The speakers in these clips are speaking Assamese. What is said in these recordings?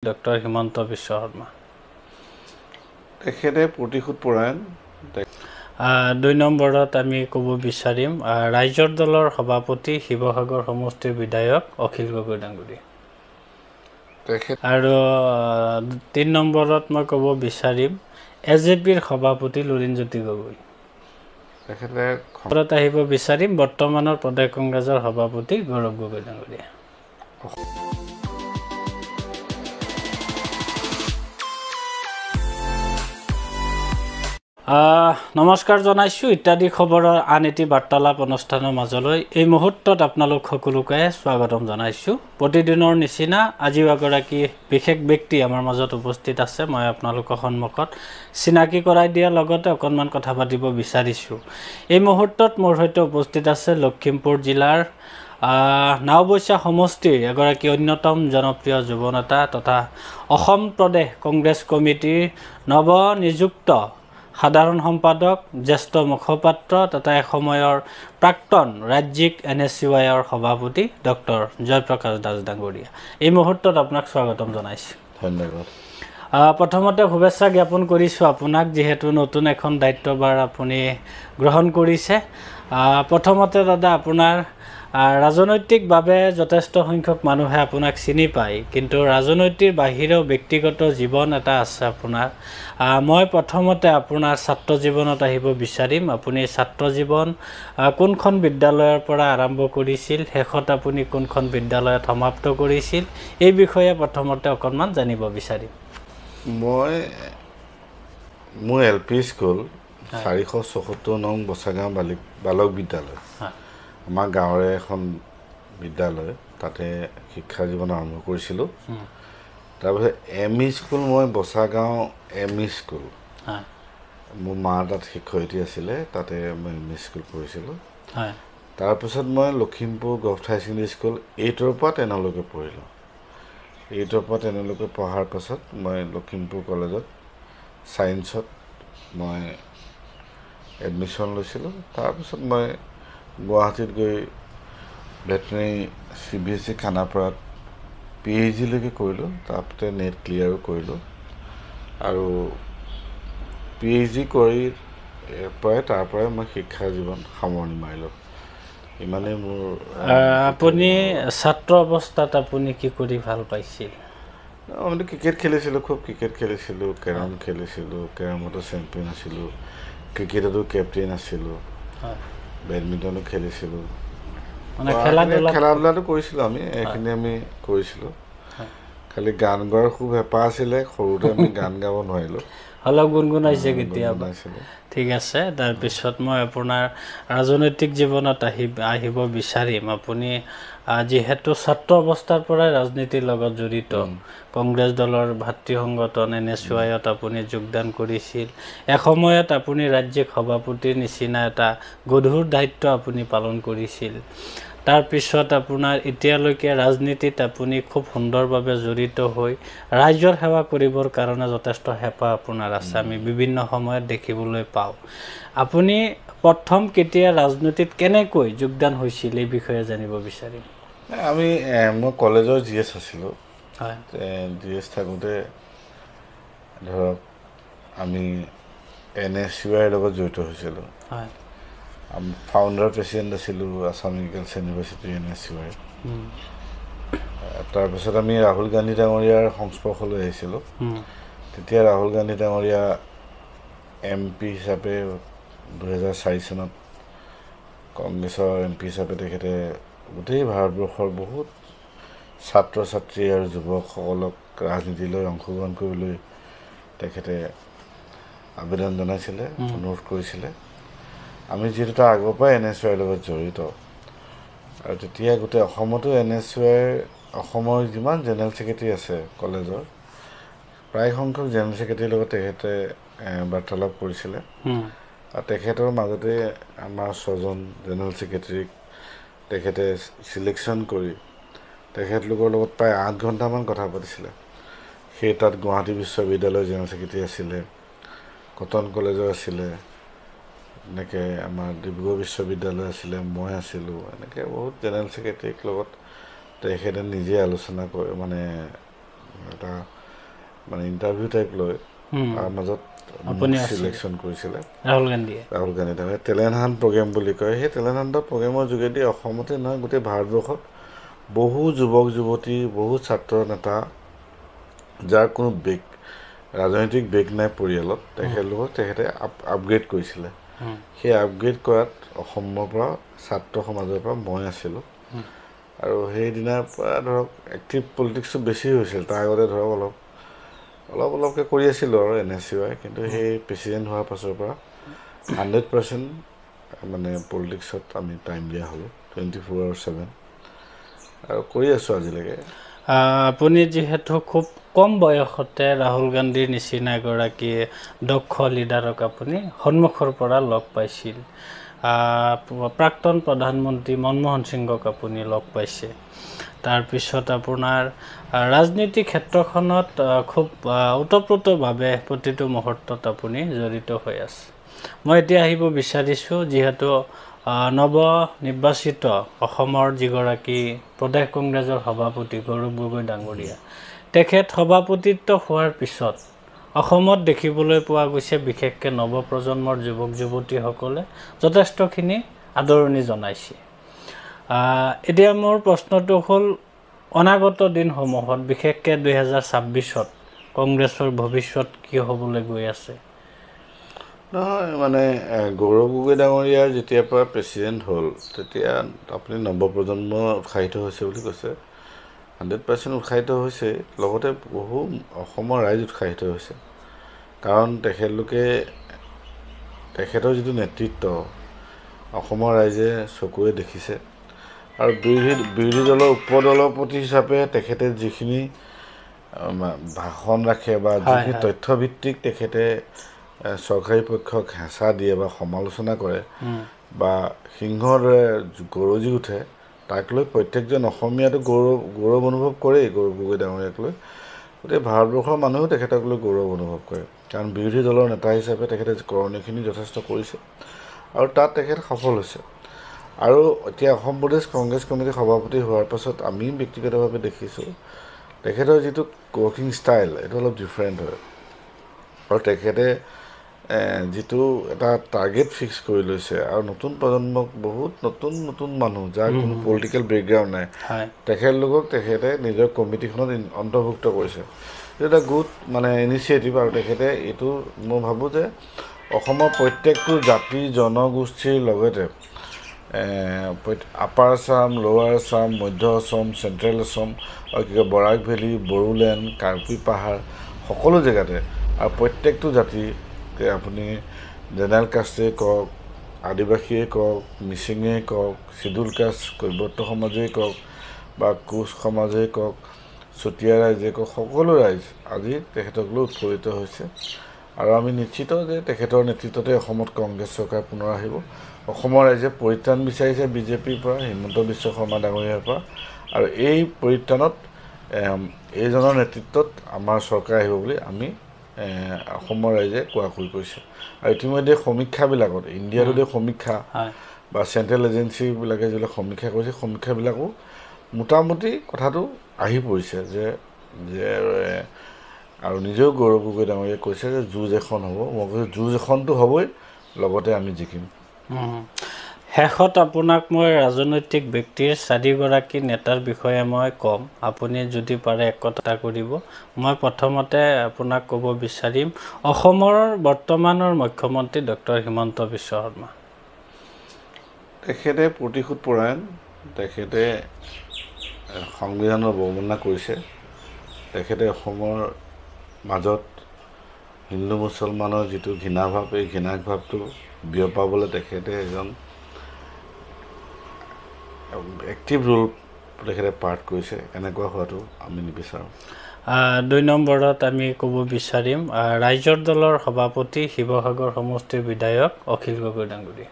ডক্টৰ হিমন্ত বিশ্ব শৰ্মা তেখেতে প্ৰতিশোধ পৰায়ণ। ২ নম্বৰত আমি ক'ব বিচাৰিম ৰাইজৰ দলৰ সভাপতি শিৱসাগৰ সমষ্টিৰ বিধায়ক অখিল গগৈ ডাঙৰীয়া। আৰু ৩ নম্বৰত মই ক'ব বিচাৰিম AJPৰ সভাপতি লুৰিণজ্যোতি গগৈ। তেখেতে আহিব বিচাৰিম বৰ্তমানৰ প্ৰদেশ কংগ্ৰেছৰ সভাপতি গৌৰৱ গগৈ ডাঙৰীয়া। নমস্কাৰ জনাইছোঁ ইত্যাদি খবৰৰ আন এটি বাৰ্তালাপ অনুষ্ঠানৰ মাজলৈ এই মুহূৰ্তত আপোনালোক সকলোকে স্বাগতম জনাইছোঁ। প্ৰতিদিনৰ নিচিনা আজিও এগৰাকী বিশেষ ব্যক্তি আমাৰ মাজত উপস্থিত আছে। মই আপোনালোকৰ সন্মুখত চিনাকি কৰাই দিয়াৰ লগতে অকণমান কথা পাতিব বিচাৰিছোঁ। এই মুহূৰ্তত মোৰ সৈতে উপস্থিত আছে লখিমপুৰ জিলাৰ নাওবৈচা সমষ্টিৰ এগৰাকী অন্যতম জনপ্ৰিয় যুৱ নেতা তথা অসম প্ৰদেশ কংগ্ৰেছ কমিটিৰ নৱনিযুক্ত সাধাৰণ সম্পাদক, জ্যেষ্ঠ মুখপাত্ৰ তথা এসময়ৰ প্ৰাক্তন ৰাজ্যিক NSUIৰ সভাপতি ডক্টৰ জয়প্ৰকাশ দাস ডাঙৰীয়া। এই মুহূৰ্তত আপোনাক স্বাগতম জনাইছোঁ। ধন্যবাদ। প্ৰথমতে শুভেচ্ছা জ্ঞাপন কৰিছোঁ আপোনাক, যিহেতু নতুন এখন দায়িত্বভাৰ আপুনি গ্ৰহণ কৰিছে। প্ৰথমতে দাদা, আপোনাৰ ৰাজনৈতিকভাৱে যথেষ্ট সংখ্যক মানুহে আপোনাক চিনি পায়, কিন্তু ৰাজনৈতিক বাহিৰেও ব্যক্তিগত জীৱন এটা আছে আপোনাৰ। মই প্ৰথমতে আপোনাৰ ছাত্ৰ জীৱনত আহিব বিচাৰিম। আপুনি ছাত্ৰ জীৱন কোনখন বিদ্যালয়ৰ পৰা আৰম্ভ কৰিছিল, শেষত আপুনি কোনখন বিদ্যালয়ত সমাপ্ত কৰিছিল, এই বিষয়ে প্ৰথমতে অকণমান জানিব বিচাৰিম। মোৰ LP স্কুল 474 নং বছাগাঁও বালক বিদ্যালয়, আমাৰ গাঁৱৰে এখন বিদ্যালয়, তাতে শিক্ষা জীৱন আৰম্ভ কৰিছিলোঁ। তাৰপিছত ME স্কুল মই বছাগাঁও ME স্কুল, মোৰ মা তাত শিক্ষয়িত্ৰী আছিলে, তাতে মই ME স্কুল পঢ়িছিলোঁ। তাৰপিছত মই লখিমপুৰ গভৰ্ণমেণ্ট হাই ছেকেণ্ডেৰী স্কুল 8ৰ পৰা 10লৈকে পঢ়িলোঁ। 8ৰ পৰা 10লৈকে পঢ়াৰ পাছত মই লখিমপুৰ কলেজত ছায়েন্সত মই এডমিশ্যন লৈছিলোঁ। তাৰপিছত মই গুৱাহাটীত গৈ ভেটেনেৰী CBSE খানাপাৰাত PhD লৈকে কৰিলোঁ। তাৰপিছতে নেট ক্লিয়াৰো কৰিলোঁ আৰু PhD কৰি তাৰ পৰাই মই শিক্ষা জীৱন সামৰণি মাৰিলোঁ। ইমানেই মোৰ। আপুনি ছাত্ৰ অৱস্থাত আপুনি কি কৰি ভাল পাইছিল? আমি ক্ৰিকেট খেলিছিলোঁ, খুব ক্ৰিকেট খেলিছিলোঁ, কেৰম খেলিছিলোঁ, কেৰমতো চেম্পিয়ন আছিলোঁ, ক্ৰিকেটতো কেপ্টেইন আছিলোঁ, বেডমিণ্টনো খেলিছিলোঁ, মানে খেলা ধূলাটো কৰিছিলোঁ। এইখিনি আমি কৰিছিলোঁ। খালি গান গোৱাৰ খুব হেঁপাহ আছিলে, সৰুতে আমি গান গাব নোৱাৰিলোঁ, অলপ গুণগুণাইছে কেতিয়াবা। ঠিক আছে, তাৰপিছত মই আপোনাৰ ৰাজনৈতিক জীৱনত আহিব বিচাৰিম। আপুনি যিহেতু ছাত্ৰ অৱস্থাৰ পৰাই ৰাজনীতিৰ লগত জড়িত, কংগ্ৰেছ দলৰ ভাতৃ সংগঠন NSUIত আপুনি যোগদান কৰিছিল। এসময়ত আপুনি ৰাজ্যিক সভাপতিৰ নিচিনা এটা গধুৰ দায়িত্ব আপুনি পালন কৰিছিল। তাৰপিছত আপোনাৰ এতিয়ালৈকে ৰাজনীতিত আপুনি খুব সুন্দৰভাৱে জড়িত হৈ ৰাইজৰ সেৱা কৰিবৰ কাৰণে যথেষ্ট হেঁপাহ আপোনাৰ আছে, আমি বিভিন্ন সময়ত দেখিবলৈ পাওঁ। আপুনি প্ৰথম কেতিয়া ৰাজনীতিত কেনেকৈ যোগদান হৈছিল, এই বিষয়ে জানিব বিচাৰিম। মই কলেজৰ GS আছিলোঁ। হয়, GS থাকোঁতে ধৰক আমি NSUIৰ লগত জড়িত হৈছিলোঁ। হয়, ফাউণ্ডাৰ প্ৰেচিডেণ্ট আছিলোঁ আছাম এগ্ৰিকালচাৰ ইউনিভাৰ্চিটি NSUI। তাৰপিছত আমি ৰাহুল গান্ধী ডাঙৰীয়াৰ সংস্পৰ্শলৈ আহিছিলোঁ। তেতিয়া ৰাহুল গান্ধী ডাঙৰীয়া MP হিচাপে 2004 চনত কংগ্ৰেছৰ MP হিচাপে তেখেতে গোটেই ভাৰতবৰ্ষৰ বহুত ছাত্ৰ ছাত্ৰী আৰু যুৱকসকলক ৰাজনীতিলৈ অংশগ্ৰহণ কৰিবলৈ তেখেতে আবেদন জনাইছিলে, অনুৰোধ কৰিছিলে। আমি যিহেতু তাৰ আগৰ পৰাই NSUIৰ লগত জড়িত, আৰু তেতিয়া গোটেই অসমতো অসমৰ যিমান জেনেৰেল ছেক্ৰেটাৰী আছে কলেজৰ, প্ৰায় সংখ্যক জেনেৰেল ছেক্ৰেটাৰীৰ লগত তেখেতে বাৰ্তালাপ কৰিছিলে। আৰু তেখেতৰ মাজতে আমাৰ 6জন জেনেৰেল ছেক্ৰেটাৰীক তেখেতে চিলেকশ্যন কৰি তেখেতলোকৰ লগত প্ৰায় 8 ঘণ্টামান কথা পাতিছিলে। সেই তাত গুৱাহাটী বিশ্ববিদ্যালয়ৰ জেনেৰেল ছেক্ৰেটাৰী আছিলে, কটন কলেজৰ আছিলে, এনেকৈ আমাৰ ডিব্ৰুগড় বিশ্ববিদ্যালয় আছিলে, মই আছিলোঁ, এনেকৈ বহুত জেনেৰেল ছেক্ৰেটাৰীক লগত তেখেতে নিজে আলোচনা কৰি এটা মানে ইণ্টাৰভিউ টাইপ লৈ তাৰ মাজত আপুনি চিলেকশ্যন কৰিছিলে ৰাহুল গান্ধীয়ে। ৰাহুল গান্ধী তাৰমানে টেলেণ্ট হাণ্ট প্ৰগ্ৰেম বুলি কয়। সেই টেলেণ্ট হাণ্টৰ প্ৰগ্ৰেমৰ যোগেদি অসমতে নহয় গোটেই ভাৰতবৰ্ষত বহু যুৱক যুৱতী, বহু ছাত্ৰ নেতা, যাৰ কোনো ৰাজনৈতিক বেগ নাই পৰিয়ালত, তেখেতে আপগ্ৰেড কৰিছিলে। সেই আপগ্ৰেড কৰাত অসমৰ পৰা ছাত্ৰ সমাজৰ পৰা মই আছিলোঁ। আৰু সেইদিনাৰ পৰা ধৰক এক্টিভ পলিটিক্সটো বেছি হৈছিল। তাৰ আগতে ধৰক অলপকৈ কৰি আছিলোঁ আৰু NSUI, কিন্তু সেই প্ৰেচিডেণ্ট হোৱাৰ পাছৰ পৰা 100% মানে পলিটিক্সত আমি টাইম দিয়া হ'লোঁ 24/7 আৰু কৰি আছোঁ আজিলৈকে। আপুনি যিহেতু খুব কম বয়সতে ৰাহুল গান্ধীৰ নিচিনা এগৰাকী দক্ষ লিডাৰক আপুনি সন্মুখৰ পৰা লগ পাইছিল। প্ৰাক্তন প্ৰধানমন্ত্ৰী মনমোহন সিংক আপুনি লগ পাইছে। তাৰপিছত আপোনাৰ ৰাজনীতি ক্ষেত্ৰখনত খুব ওতঃপ্ৰোতভাৱে প্ৰতিটো মুহূৰ্তত আপুনি জড়িত হৈ আছে। মই এতিয়া আহিব বিচাৰিছোঁ, যিহেতু নৱ নিৰ্বাচিত অসমৰ যিগৰাকী প্ৰদেশ কংগ্ৰেছৰ সভাপতি গৌৰৱ গগৈ ডাঙৰীয়া, তেখেত সভাপতিত্ব হোৱাৰ পিছত অসমত দেখিবলৈ পোৱা গৈছে বিশেষকৈ নৱপ্ৰজন্মৰ যুৱক যুৱতীসকলে যথেষ্টখিনি আদৰণি জনাইছে। এতিয়া মোৰ প্ৰশ্নটো হ'ল, অনাগত দিনসমূহত বিশেষকৈ 2026ত কংগ্ৰেছৰ ভৱিষ্যত কি হ'বলৈ গৈ আছে? নহয় মানে গৌৰৱ গগৈ ডাঙৰীয়াৰ যেতিয়াৰ পৰা প্ৰেচিডেণ্ট হ'ল, তেতিয়া আপুনি নৱপ্ৰজন্ম উৎসাহিত হৈছে বুলি কৈছে। 100% উৎসাহিত হৈছে, লগতে বহু অসমৰ ৰাইজ উৎসাহিত হৈছে। কাৰণ তেখেতৰ যিটো নেতৃত্ব অসমৰ ৰাইজে চকুৰে দেখিছে। আৰু বিৰোধী দলৰ উপদলপতি হিচাপে তেখেতে যিখিনি ভাষণ ৰাখে বা যিখিনি তথ্যভিত্তিক তেখেতে চৰকাৰী পক্ষক হেঁচা দিয়ে বা সমালোচনা কৰে বা সিংহৰ দৰে গৰজি উঠে, তাক লৈ প্ৰত্যেকজন অসমীয়াটো গৌৰৱ অনুভৱ কৰেই গৌৰৱ গগৈ ডাঙৰীয়াক লৈ। গোটেই ভাৰতবৰ্ষৰ মানুহেও তেখেতক লৈ গৌৰৱ অনুভৱ কৰে, কাৰণ বিৰোধী দলৰ নেতা হিচাপে তেখেতে কৰণীখিনি যথেষ্ট কৰিছে আৰু তাত তেখেত সফল হৈছে। আৰু এতিয়া অসম প্ৰদেশ কংগ্ৰেছ কমিটিৰ সভাপতি হোৱাৰ পাছত আমি ব্যক্তিগতভাৱে দেখিছোঁ তেখেতৰ যিটো ৱৰ্কিং ষ্টাইল এইটো অলপ ডিফাৰেণ্ট হয়। আৰু তেখেতে যিটো এটা টাৰ্গেট ফিক্স কৰি লৈছে আৰু নতুন প্ৰজন্মক বহুত নতুন মানুহ যাৰ কোনো পলিটিকেল বেকগ্ৰাউণ্ড নাই, তেখেতলোকক তেখেতে নিজৰ কমিটিখনত অন্তৰ্ভুক্ত কৰিছে। এইটো এটা গুড মানে ইনিচিয়েটিভ। আৰু তেখেতে এইটো মই ভাবোঁ যে অসমৰ প্ৰত্যেকটো জাতি জনগোষ্ঠীৰ লগতে আপাৰ আছাম, লৱাৰ আছাম, মধ্য অসম, চেণ্ট্ৰেল অসম আৰু কি কয় বৰাক ভেলী, বড়োলেণ্ড, কাৰ্বি পাহাৰ সকলো জেগাতে আৰু প্ৰত্যেকটো জাতি, আপুনি জেনেৰেল কাষ্টেই কওক, আদিবাসীয়ে কওক, মিচিঙেই কওক, চিডুল কাষ্ট কৈবৰ্ত সমাজেই কওক বা কোচ সমাজেই কওক, চুতীয়া ৰাইজেই কওক, সকলো ৰাইজ আজি তেখেতক লৈ উৎফুল্লিত হৈছে। আৰু আমি নিশ্চিত যে তেখেতৰ নেতৃত্বতে অসমত কংগ্ৰেছ চৰকাৰ পুনৰ আহিব। অসমৰ ৰাইজে পৰিত্ৰাণ বিচাৰিছে বিজেপিৰ পৰা, হিমন্ত বিশ্ব শৰ্মা ডাঙৰীয়াৰ পৰা, আৰু এই পৰিত্ৰাণত এইজনৰ নেতৃত্বত আমাৰ চৰকাৰ আহিব বুলি আমি অসমৰ ৰাইজে কোৱাকুই কৰিছে। আৰু ইতিমধ্যে সমীক্ষাবিলাকত ইণ্ডিয়া টুডে সমীক্ষা বা চেণ্ট্ৰেল এজেঞ্চিবিলাকে যিবিলাক সমীক্ষা কৰিছে, সমীক্ষাবিলাকো মোটামুটি কথাটো আহি পৰিছে যে আৰু নিজেও গৌৰৱ গগৈ ডাঙৰীয়াই কৈছে যে যুঁজ এখন হ'ব। মই কৈছোঁ যুঁজ এখনটো হ'বই, লগতে আমি জিকিম। শেষত আপোনাক মই ৰাজনৈতিক ব্যক্তিৰ 4গৰাকী নেতাৰ বিষয়ে মই ক'ম, আপুনি যদি পাৰে একতা কৰিব। মই প্ৰথমতে আপোনাক ক'ব বিচাৰিম অসমৰ বৰ্তমানৰ মুখ্যমন্ত্ৰী ডক্টৰ হিমন্ত বিশ্ব শৰ্মা। তেখেতে প্ৰতিশোধ পৰায়ণ, তেখেতে সংবিধানৰ অৱমাননা কৰিছে, তেখেতে অসমৰ মাজত হিন্দু মুছলমানৰ যিটো ঘৃণাভাৱ, এই ঘৃণাভাৱটো বিয়পাবলৈ তেখেতে এজন এক্টিভ ৰোল তেখেতে পাৰ্ট কৰিছে। এনেকুৱা হোৱাটো আমি নিবিচাৰোঁ। 2 নম্বৰত আমি ক'ব বিচাৰিম ৰাইজৰ দলৰ সভাপতি শিৱসাগৰ সমষ্টিৰ বিধায়ক অখিল গগৈ ডাঙৰীয়া।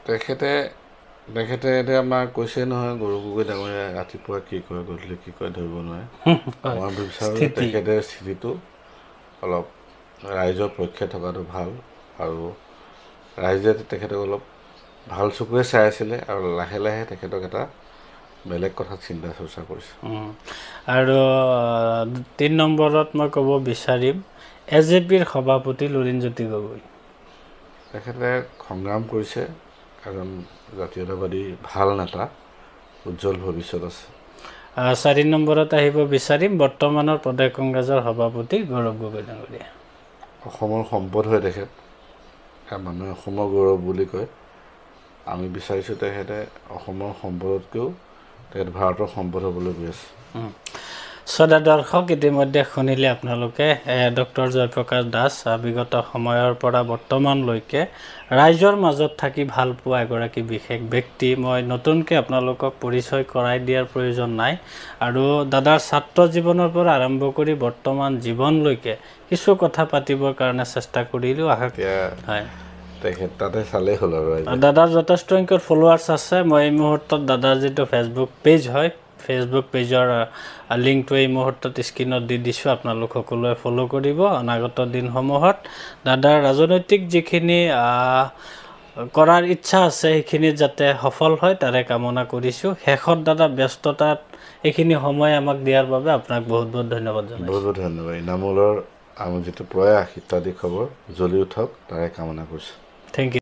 তেখেতে এতিয়া আমাৰ কৈছে নহয়, গৌৰৱ গগৈ ডাঙৰীয়া ৰাতিপুৱা কি কয় গধূলি কি কয় ধৰিব নোৱাৰে। মই বিচাৰোঁ যে তেখেতে স্থিতিটো অলপ ৰাইজৰ পক্ষে থকাটো ভাল, আৰু ৰাইজে তেখেতক অলপ ভাল চকুৰে চাই আছিলে, আৰু লাহে লাহে তেখেতক এটা বেলেগ কথাত চিন্তা চৰ্চা কৰিছে। আৰু ৩ নম্বৰত মই ক'ব বিচাৰিম AJPৰ সভাপতি লুৰিণজ্যোতি গগৈ। তেখেতে সংগ্ৰাম কৰিছে, এজন জাতীয়তাবাদী ভাল নেতা, উজ্জ্বল ভৱিষ্যত আছে। ৪ নম্বৰত আহিব বিচাৰিম বৰ্তমানৰ প্ৰদেশ কংগ্ৰেছৰ সভাপতি গৌৰৱ গগৈ ডাঙৰীয়া। অসমৰ সম্পদ হয় তেখেত, মানুহে অসমৰ গৌৰৱ বুলি কয়। আমি বিচাৰিছোঁ তেখেতে অসমৰ সম্পদতকৈও তেখেত ভাৰতৰ সম্পদ হ'বলৈ গৈ আছে। শ্ৰোতা দৰ্শক, ইতিমধ্যে শুনিলে আপোনালোকে ডক্টৰ জয়প্ৰকাশ দাস বিগত সময়ৰ পৰা বৰ্তমানলৈকে ৰাইজৰ মাজত থাকি ভাল পোৱা এগৰাকী বিশেষ ব্যক্তি। মই নতুনকৈ আপোনালোকক পৰিচয় কৰাই দিয়াৰ প্ৰয়োজন নাই। আৰু দাদাৰ ছাত্ৰ জীৱনৰ পৰা আৰম্ভ কৰি বৰ্তমান জীৱনলৈকে কিছু কথা পাতিবৰ কাৰণে চেষ্টা কৰিলোঁ। হয়, তেখেত তাতে চালেই হ'ল আৰু দাদাৰ যথেষ্ট সংখ্যক ফলোৱাৰ্ছ আছে। মই এই মুহূৰ্তত দাদাৰ যিটো ফেচবুক পেজ হয়, ফেচবুক পেজৰ লিংকটো এই মুহূৰ্তত স্ক্ৰীণত দি দিছোঁ, আপোনালোক সকলোৱে ফ'ল' কৰিব। অনাগত দিনসমূহত দাদাৰ ৰাজনৈতিক যিখিনি কৰাৰ ইচ্ছা আছে সেইখিনিত যাতে সফল হয় তাৰে কামনা কৰিছোঁ। শেষত দাদা ব্যস্ততাত এইখিনি সময় আমাক দিয়াৰ বাবে আপোনাক বহুত বহুত ধন্যবাদ জনাইছোঁ। বহুত বহুত ধন্যবাদ। ইনামুলৰ আমাৰ যিটো প্ৰয়াস ইত্যাদি খবৰ জ্বলি উঠক তাৰে কামনা কৰিছোঁ। Thank U.